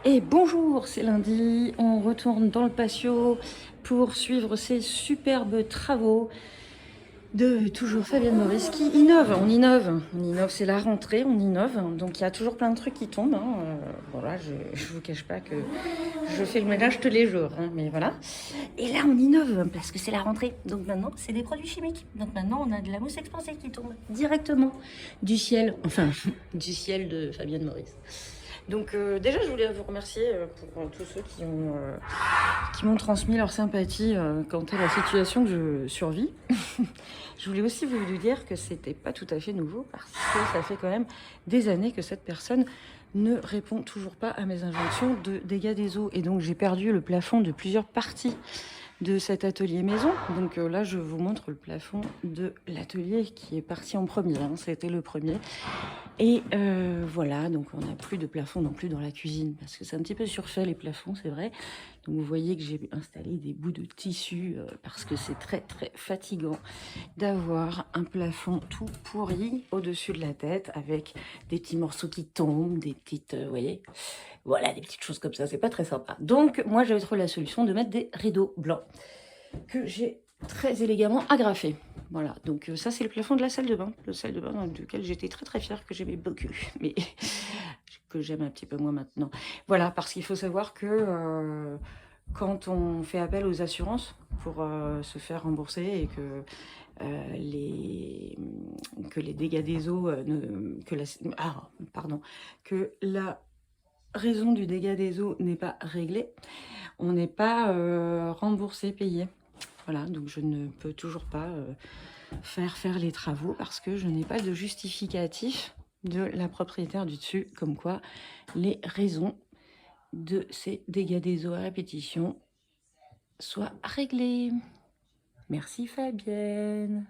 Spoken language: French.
Et bonjour, c'est lundi, on retourne dans le patio pour suivre ces superbes travaux de toujours Fabienne Maurice qui innove. On innove, c'est la rentrée, on innove. Donc il y a toujours plein de trucs qui tombent. Voilà, je vous cache pas que je fais le ménage tous les jours, hein, mais voilà. Et là, on innove parce que c'est la rentrée. Donc maintenant, c'est des produits chimiques. Donc maintenant, on a de la mousse expansée qui tombe directement du ciel, enfin du ciel de Fabienne Maurice. Donc déjà, je voulais vous remercier pour tous ceux qui m'ont transmis leur sympathie quant à la situation que je survis. Je voulais aussi vous dire que c'était pas tout à fait nouveau parce que ça fait quand même des années que cette personne ne répond toujours pas à mes injonctions de dégâts des eaux. Et donc j'ai perdu le plafond de plusieurs parties de cet atelier maison. Donc là, je vous montre le plafond de l'atelier qui est parti en premier. Hein. C'était le premier. Et voilà, donc on n'a plus de plafond non plus dans la cuisine parce que c'est un petit peu surfait les plafonds, c'est vrai. Donc vous voyez que j'ai installé des bouts de tissu parce que c'est très très fatigant d'avoir un plafond tout pourri au-dessus de la tête avec des petits morceaux qui tombent, des petites, vous voyez, voilà, des petites choses comme ça, c'est pas très sympa. Donc moi j'avais trouvé la solution de mettre des rideaux blancs que j'ai très élégamment agrafés. Voilà, donc ça c'est le plafond de la salle de bain, le salle de bain dans lequel j'étais très très fière, que j'aimais beaucoup, mais que j'aime un petit peu moins maintenant. Voilà, parce qu'il faut savoir que quand on fait appel aux assurances pour se faire rembourser et que les dégâts des eaux, que la raison du dégât des eaux n'est pas réglée, on n'est pas remboursé, payé. Voilà, donc je ne peux toujours pas faire les travaux parce que je n'ai pas de justificatif de la propriétaire du dessus, comme quoi les raisons de ces dégâts des eaux à répétition soient réglées. Merci Fabienne.